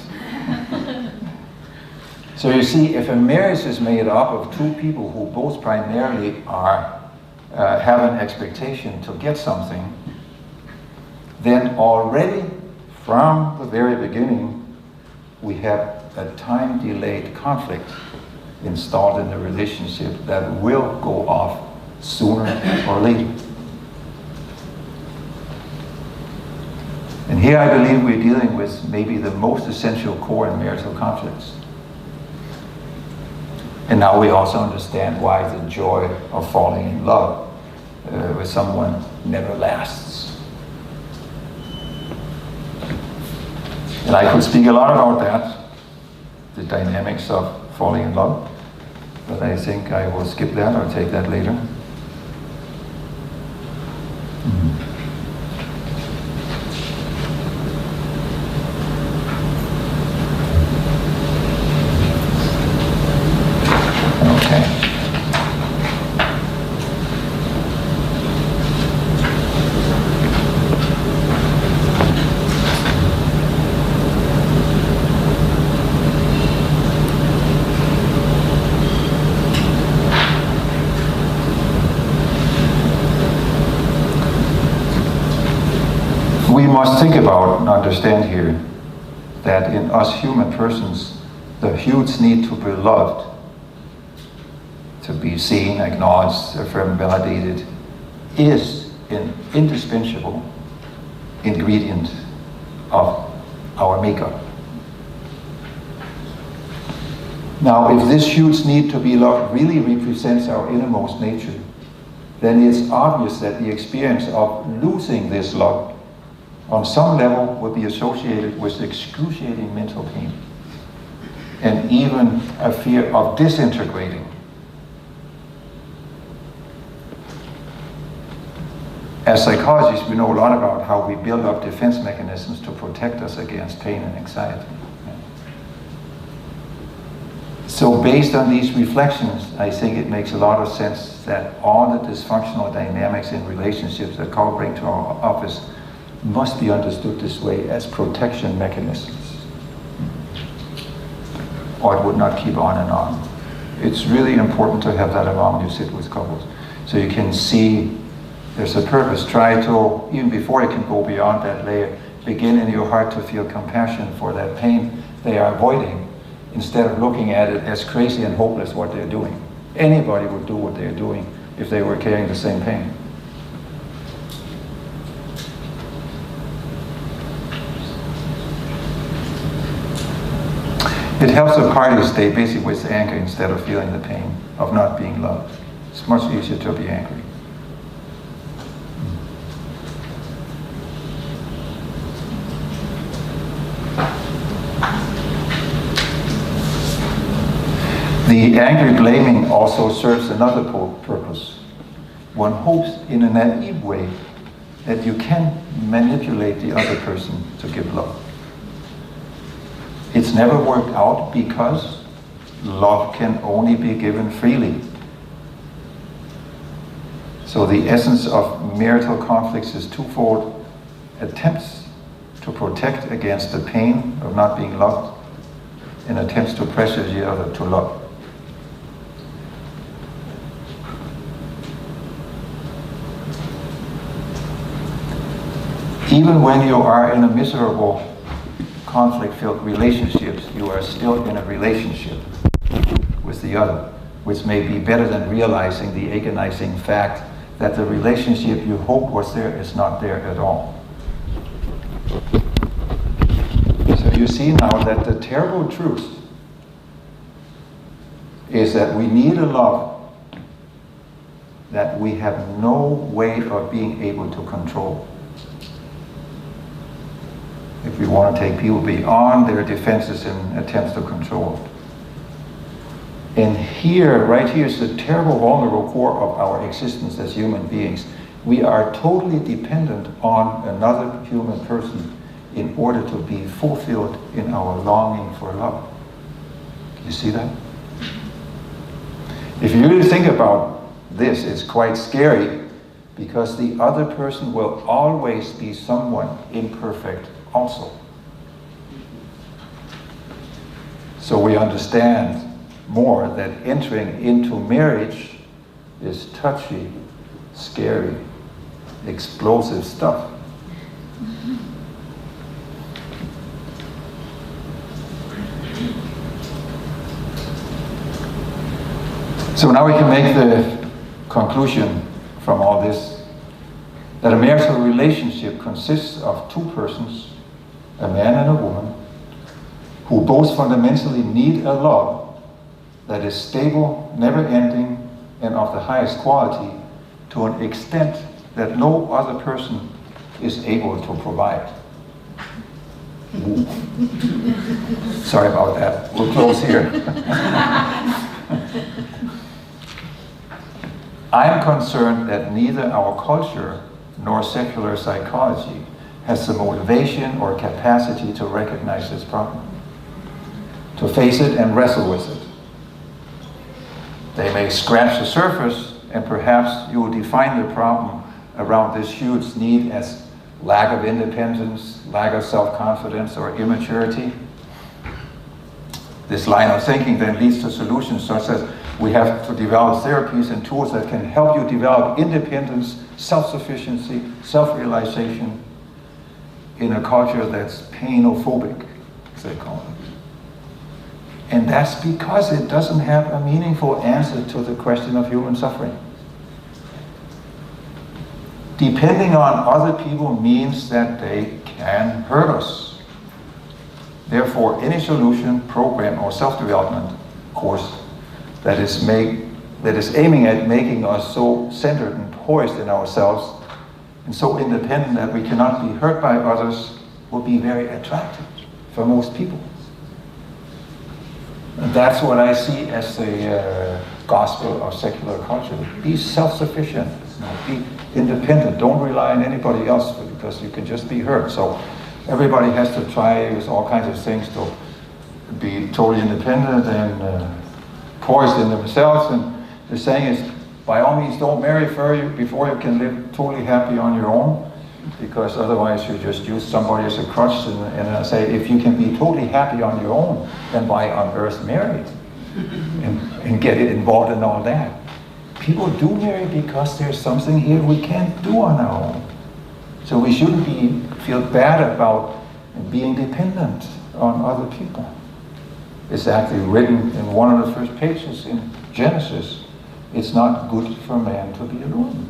So you see, if a marriage is made up of two people who both primarily have an expectation to get something, then already from the very beginning we have a time-delayed conflict installed in the relationship that will go off sooner or later. And here I believe we're dealing with maybe the most essential core in marital conflicts. And now we also understand why the joy of falling in love with someone never lasts. And I could speak a lot about that, the dynamics of falling in love, but I think I will skip that or take that later. Think about and understand here that in us human persons, the huge need to be loved, to be seen, acknowledged, affirmed, validated, is an indispensable ingredient of our makeup. Now, if this huge need to be loved really represents our innermost nature, then it's obvious that the experience of losing this love on some level would be associated with excruciating mental pain and even a fear of disintegrating. As psychologists, we know a lot about how we build up defense mechanisms to protect us against pain and anxiety. So based on these reflections, I think it makes a lot of sense that all the dysfunctional dynamics in relationships that Carl brings to our office must be understood this way as protection mechanisms, or it would not keep on and on. It's really important to have that around when you sit with couples, so you can see there's a purpose. Try to, even before you can go beyond that layer, begin in your heart to feel compassion for that pain they are avoiding, instead of looking at it as crazy and hopeless what they're doing. Anybody would do what they're doing if they were carrying the same pain. It helps the party stay busy with anger instead of feeling the pain of not being loved. It's much easier to be angry. The angry blaming also serves another purpose. One hopes in a naive way that you can manipulate the other person to give love. It's never worked out because love can only be given freely. So the essence of marital conflicts is twofold: attempts to protect against the pain of not being loved, and attempts to pressure the other to love. Even when you are in a miserable, conflict-filled relationships, you are still in a relationship with the other, which may be better than realizing the agonizing fact that the relationship you hoped was there is not there at all. So you see now that the terrible truth is that we need a love that we have no way of being able to control. If we want to take people beyond their defenses and attempts to control it. And here, right here, is the terrible vulnerable core of our existence as human beings. We are totally dependent on another human person in order to be fulfilled in our longing for love. You see that? If you really think about this, it's quite scary, because the other person will always be someone imperfect also. So we understand more that entering into marriage is touchy, scary, explosive stuff. So now we can make the conclusion from all this that a marital relationship consists of two persons, a man and a woman, who both fundamentally need a love that is stable, never-ending, and of the highest quality to an extent that no other person is able to provide. Ooh. Sorry about that. We'll close here. I am concerned that neither our culture nor secular psychology has the motivation or capacity to recognize this problem, to face it and wrestle with it. They may scratch the surface, and perhaps you will define the problem around this huge need as lack of independence, lack of self-confidence, or immaturity. This line of thinking then leads to solutions such as we have to develop therapies and tools that can help you develop independence, self-sufficiency, self-realization in a culture that's painophobic, as they call it. And that's because it doesn't have a meaningful answer to the question of human suffering. Depending on other people means that they can hurt us. Therefore, any solution, program, or self-development course that is aiming at making us so centered and poised in ourselves and so independent that we cannot be hurt by others will be very attractive for most people. And that's what I see as the gospel of secular culture. Be self-sufficient, be independent, don't rely on anybody else because you can just be hurt. So everybody has to try with all kinds of things to be totally independent and poised in themselves. And the saying is, by all means, don't marry before you can live totally happy on your own, because otherwise you just use somebody as a crutch. And I say, if you can be totally happy on your own, then why on earth marry and get involved in all that? People do marry because there's something here we can't do on our own. So we shouldn't feel bad about being dependent on other people. It's actually written in one of the first pages in Genesis. It's not good for man to be alone.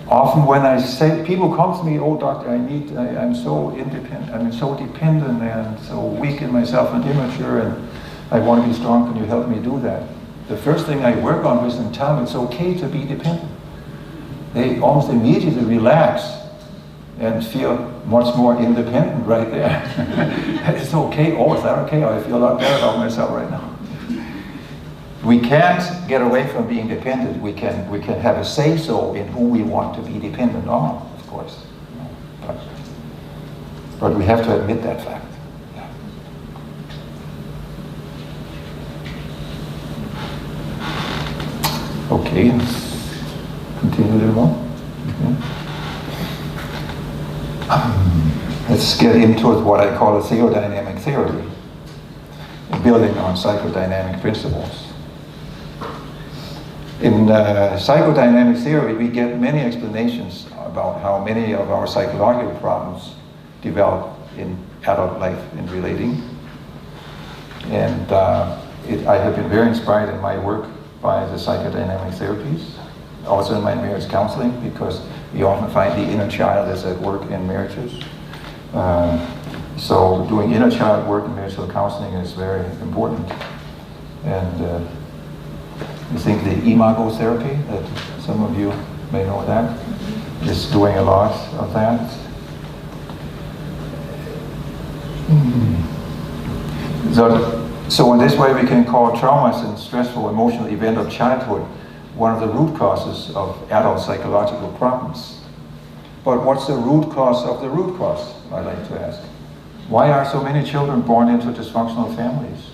Often when I say, people come to me, oh doctor, I'm so independent, I'm so dependent and so weak in myself and immature and I want to be strong, can you help me do that? The first thing I work on is and tell them it's okay to be dependent. They almost immediately relax and feel much more independent right there. It's okay, oh is that okay? I feel a lot better about myself right now. We can't get away from being dependent. We can have a say-so in who we want to be dependent on, of course. But we have to admit that fact. Okay, let's continue a little more. Let's get into what I call a theodynamic theory, building on psychodynamic principles. In psychodynamic theory, we get many explanations about how many of our psychological problems develop in adult life in relating. And I have been very inspired in my work by the psychodynamic therapies, also in my marriage counseling, because we often find the inner child is at work in marriages. So doing inner child work in marital counseling is very important. And I think the imago therapy, that some of you may know that, is doing a lot of that. So in this way we can call traumas and stressful emotional event of childhood one of the root causes of adult psychological problems. But what's the root cause of the root cause, I like to ask? Why are so many children born into dysfunctional families?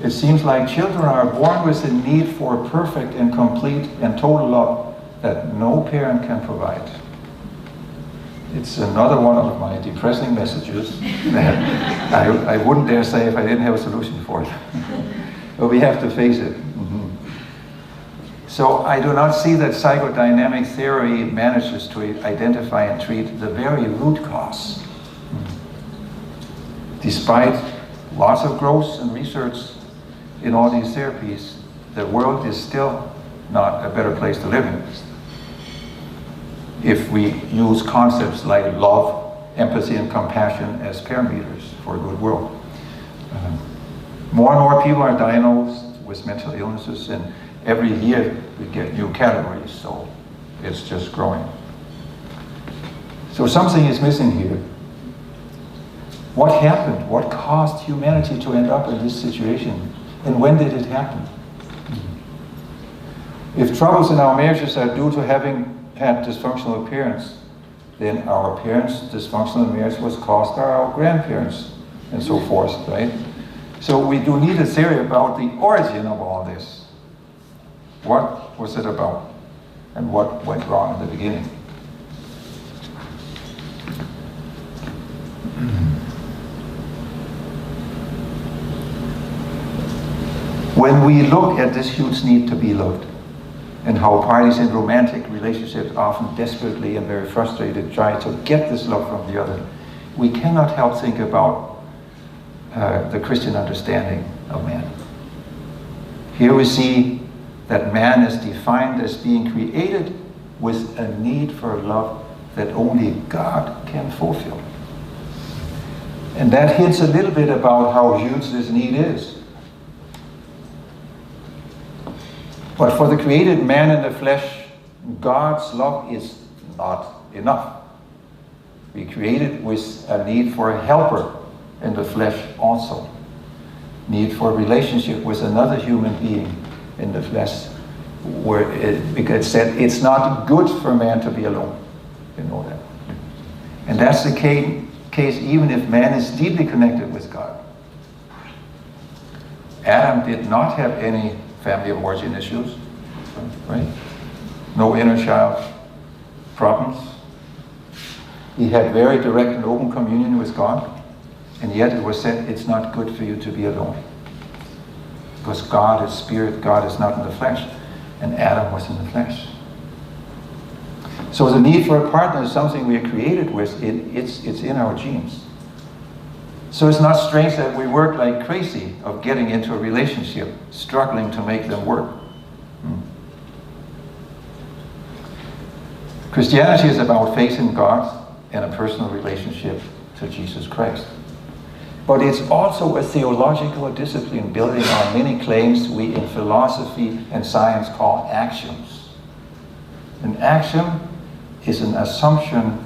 It seems like children are born with a need for perfect and complete and total love that no parent can provide. It's another one of my depressing messages that I wouldn't dare say if I didn't have a solution for it. But we have to face it. So I do not see that psychodynamic theory manages to identify and treat the very root cause. Despite lots of growth and research in all these therapies, the world is still not a better place to live in if we use concepts like love, empathy, and compassion as parameters for a good world. More and more people are diagnosed with mental illnesses, and every year we get new categories, so it's just growing. So something is missing here. What happened? What caused humanity to end up in this situation? And when did it happen? If troubles in our marriages are due to having had dysfunctional parents, then our parents' dysfunctional marriage was caused by our grandparents and so forth, right? So we do need a theory about the origin of all this. What was it about? And what went wrong in the beginning? When we look at this huge need to be loved, and how parties in romantic relationships often desperately and very frustrated try to get this love from the other, we cannot help think about the Christian understanding of man. Here we see that man is defined as being created with a need for love that only God can fulfill. And that hints a little bit about how huge this need is. But for the created man in the flesh, God's love is not enough. We created with a need for a helper in the flesh also. Need for relationship with another human being in the flesh, where it said it's not good for man to be alone. You know that. And that's the case even if man is deeply connected with God. Adam did not have any family of origin issues, right? No inner child problems. He had very direct and open communion with God, and yet it was said it's not good for you to be alone. Because God is spirit, God is not in the flesh, and Adam was in the flesh. So the need for a partner is something we are created with. It's in our genes. So it's not strange that we work like crazy of getting into a relationship, struggling to make them work. Christianity is about faith in God and a personal relationship to Jesus Christ. But it's also a theological discipline building on many claims we in philosophy and science call axioms. An axiom is an assumption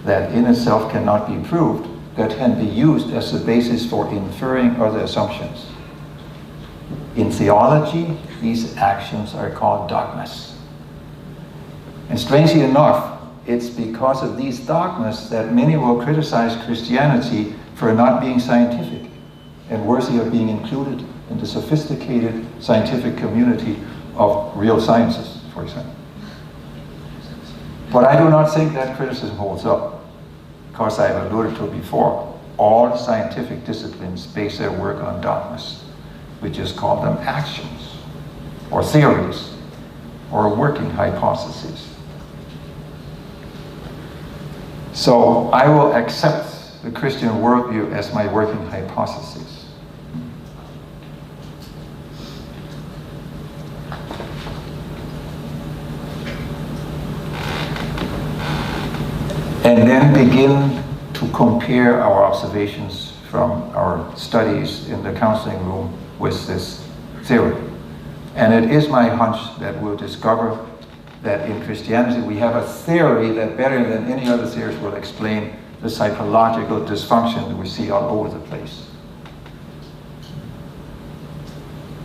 that in itself cannot be proved, that can be used as the basis for inferring other assumptions. In theology, these axioms are called dogmas. And strangely enough, it's because of these dogmas that many will criticize Christianity for not being scientific and worthy of being included in the sophisticated scientific community of real sciences, for example. But I do not think that criticism holds up. Because I've alluded to before, all scientific disciplines base their work on dogmas. We just call them axioms, or theories, or working hypotheses. So I will accept the Christian worldview as my working hypothesis. And then begin to compare our observations from our studies in the counseling room with this theory. And it is my hunch that we'll discover that in Christianity we have a theory that better than any other theories will explain the psychological dysfunction that we see all over the place.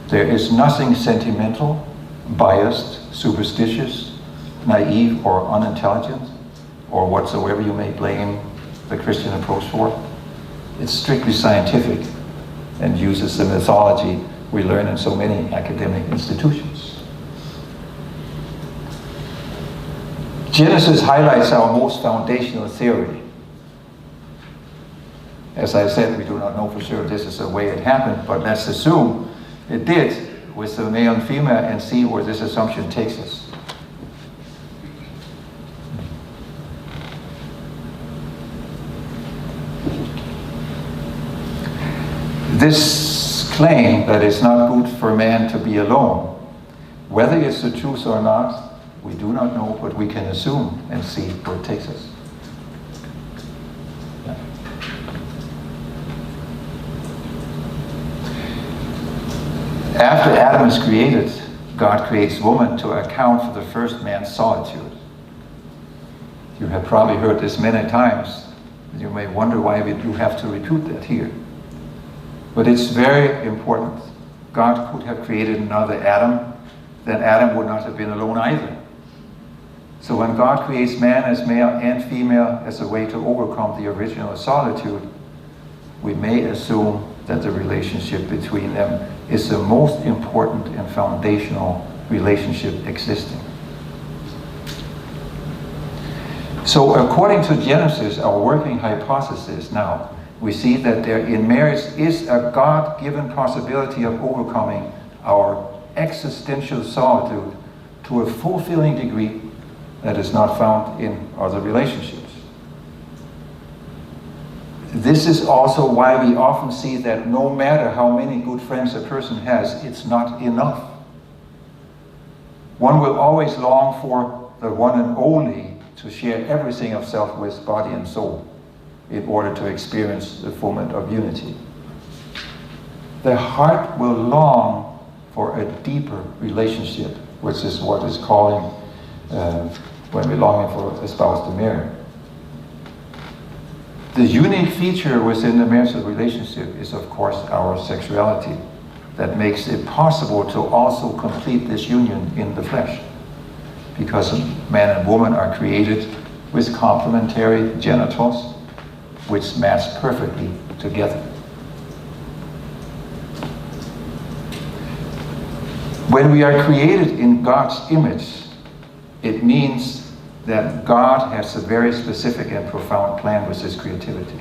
There is nothing sentimental, biased, superstitious, naive, or unintelligent, or whatsoever you may blame the Christian approach for. It's strictly scientific and uses the mythology we learn in so many academic institutions. Genesis highlights our most foundational theory. As I said, we do not know for sure this is the way it happened, but let's assume it did with the male and female and see where this assumption takes us. This claim that it's not good for man to be alone, whether it's the truth or not, we do not know, but we can assume and see where it takes us. After Adam is created, God creates woman to account for the first man's solitude. You have probably heard this many times. You may wonder why we do have to repeat that here. But it's very important. God could have created another Adam, then Adam would not have been alone either. So when God creates man as male and female as a way to overcome the original solitude, we may assume that the relationship between them is the most important and foundational relationship existing. So according to Genesis, our working hypothesis now, we see that there in marriage is a God-given possibility of overcoming our existential solitude to a fulfilling degree that is not found in other relationships. This is also why we often see that no matter how many good friends a person has, it's not enough. One will always long for the one and only to share everything of self with body and soul in order to experience the fulfillment of unity. The heart will long for a deeper relationship, which is what is calling when we're longing for a spouse to marry. The unique feature within the marital relationship is, of course, our sexuality that makes it possible to also complete this union in the flesh. Because man and woman are created with complementary genitals which match perfectly together. When we are created in God's image, it means that God has a very specific and profound plan with his creativity.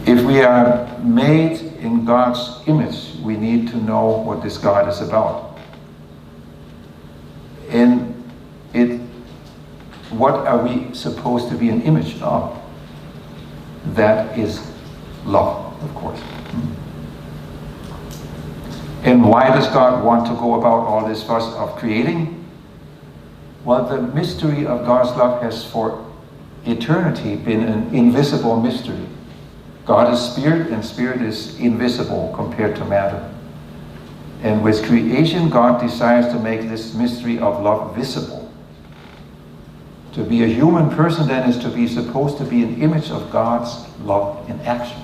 If we are made in God's image, we need to know what this God is about. And what are we supposed to be an image of? That is love, of course. And why does God want to go about all this fuss of creating? Well, the mystery of God's love has for eternity been an invisible mystery. God is spirit, and spirit is invisible compared to matter. And with creation, God desires to make this mystery of love visible. To be a human person then is to be supposed to be an image of God's love in action.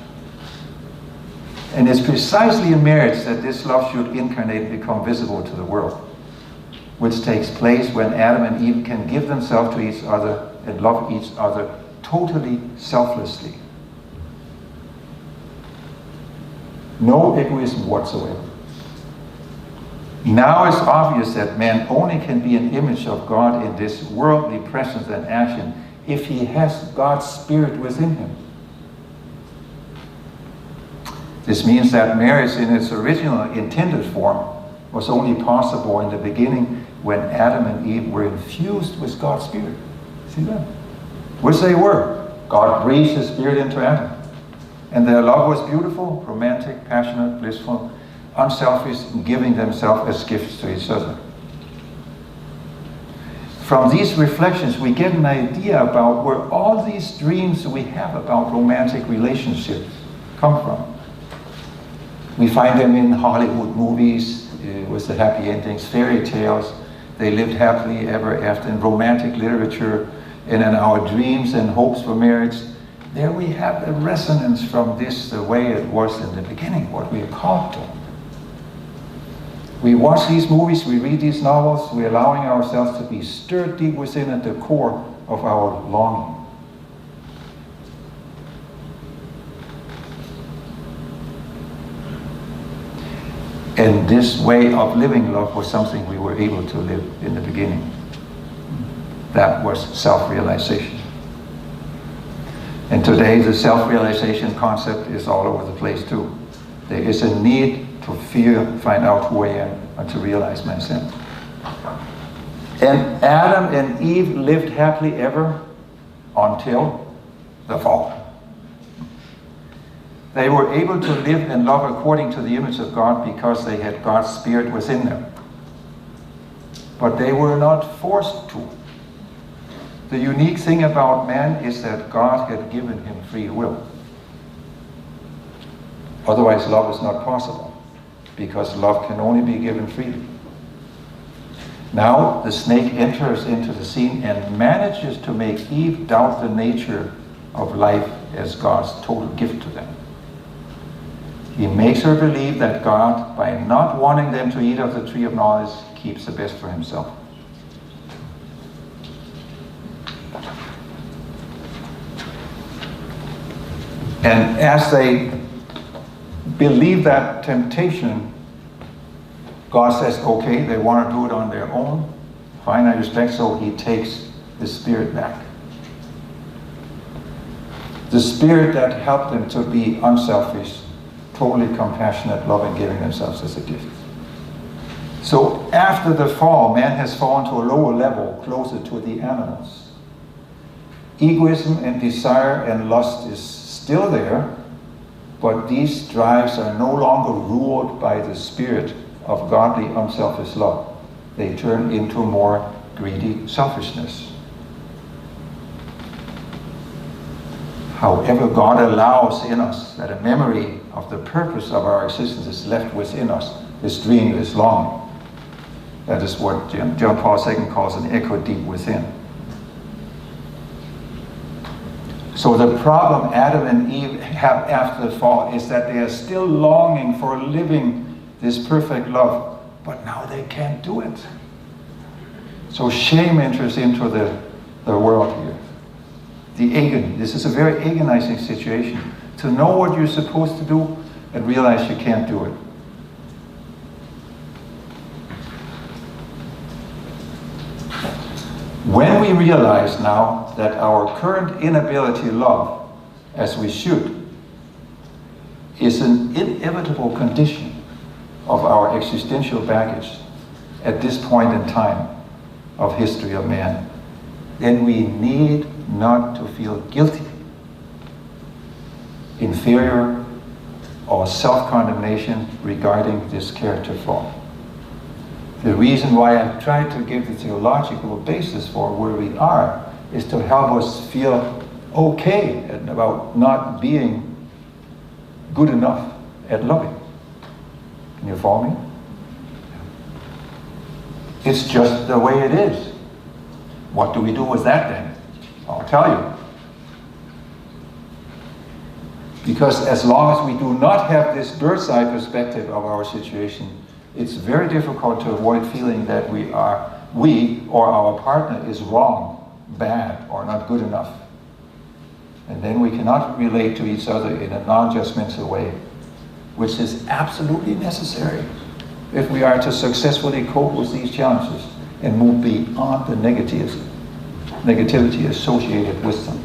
And it's precisely in marriage that this love should incarnate and become visible to the world, which takes place when Adam and Eve can give themselves to each other and love each other totally selflessly. No egoism whatsoever. Now it's obvious that man only can be an image of God in this worldly presence and action if he has God's spirit within him. This means that marriage in its original intended form was only possible in the beginning when Adam and Eve were infused with God's spirit. See that? Which they were. God breathed his spirit into Adam. And their love was beautiful, romantic, passionate, blissful, unselfish, in giving themselves as gifts to each other. From these reflections, we get an idea about where all these dreams we have about romantic relationships come from. We find them in Hollywood movies with the happy endings, fairy tales. They lived happily ever after in romantic literature, and in our dreams and hopes for marriage. There we have a resonance from this, the way it was in the beginning, what we are called to. We watch these movies, we read these novels, we're allowing ourselves to be stirred deep within at the core of our longing. And this way of living love was something we were able to live in the beginning. That was self-realization. And today the self-realization concept is all over the place too. There is a need to find out who I am and to realize myself. And Adam and Eve lived happily ever until the fall. They were able to live and love according to the image of God because they had God's spirit within them. But they were not forced to. The unique thing about man is that God had given him free will. Otherwise, love is not possible, because love can only be given freely. Now, the snake enters into the scene and manages to make Eve doubt the nature of life as God's total gift to them. He makes her believe that God, by not wanting them to eat of the tree of knowledge, keeps the best for himself. And as they believe that temptation, God says, okay, they want to do it on their own. Fine, I respect, so he takes the spirit back. The spirit that helped them to be unselfish, totally compassionate, loving, giving themselves as a gift. So after the fall, man has fallen to a lower level, closer to the animals. Egoism and desire and lust is still there, but these drives are no longer ruled by the spirit of godly, unselfish love. They turn into more greedy selfishness. However, God allows in us that a memory of the purpose of our existence is left within us, this dream, this longing. That is what John Paul II calls an echo deep within. So the problem Adam and Eve have after the fall is that they are still longing for living this perfect love, but now they can't do it. So shame enters into the world here. The agony. This is a very agonizing situation. To know what you're supposed to do and realize you can't do it. When we realize now that our current inability to love as we should is an inevitable condition of our existential baggage at this point in time of history of man, then we need not to feel guilty, inferior, or self-condemnation regarding this character flaw. The reason why I've tried to give the theological basis for where we are is to help us feel okay about not being good enough at loving. Can you follow me? It's just the way it is. What do we do with that then? I'll tell you. Because as long as we do not have this bird's eye perspective of our situation, it's very difficult to avoid feeling that we or our partner is wrong, bad, or not good enough. And then we cannot relate to each other in a non-judgmental way, which is absolutely necessary if we are to successfully cope with these challenges and move beyond the negativity associated with them.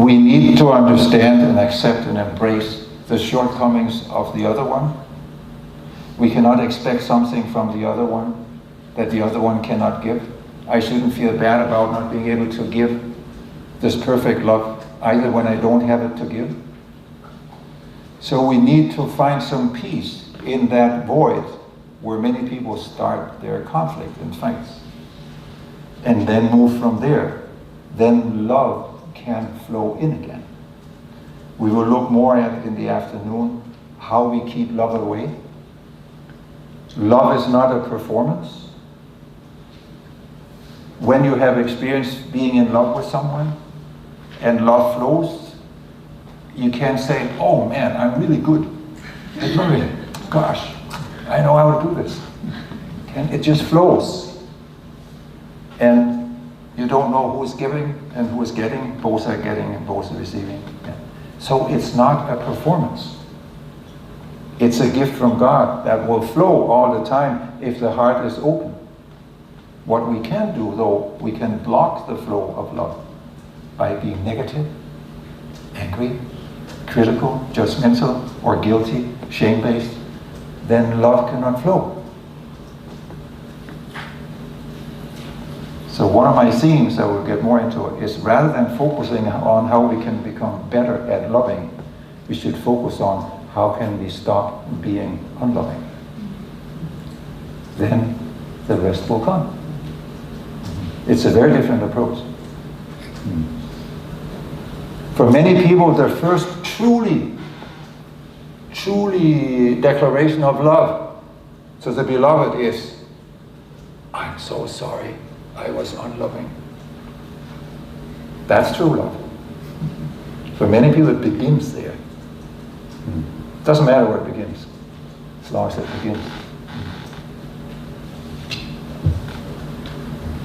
We need to understand and accept and embrace the shortcomings of the other one. We cannot expect something from the other one that the other one cannot give. I shouldn't feel bad about not being able to give this perfect love either when I don't have it to give. So we need to find some peace in that void where many people start their conflict and fights, and then move from there. Then love can flow in again. We will look more at in the afternoon how we keep love away. Love is not a performance. When you have experienced being in love with someone and love flows, you can't say, oh man, I'm really good at loving. Gosh, I know how to do this. And it just flows. And you don't know who is giving and who is getting. Both are getting and both are receiving. Yeah. So it's not a performance. It's a gift from God that will flow all the time if the heart is open. What we can do, though, we can block the flow of love by being negative, angry, critical, judgmental, or guilty, shame-based. Then love cannot flow. So one of my themes that we'll get more into is rather than focusing on how we can become better at loving, we should focus on how can we stop being unloving. Then the rest will come. It's a very different approach. For many people, their first truly declaration of love to the beloved is, I'm so sorry, I was unloving. That's true love. For many people, it begins there. Doesn't matter where it begins, as long as it begins.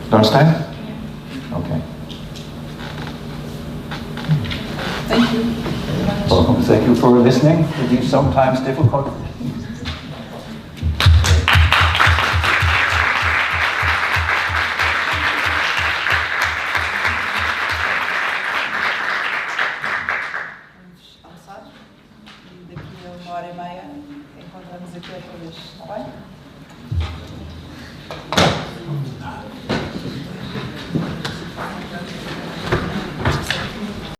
You understand? Okay. Thank you. Welcome. Thank you for listening to these sometimes difficult things. E daqui a 1h30 encontramos aqui outra vez, está bem?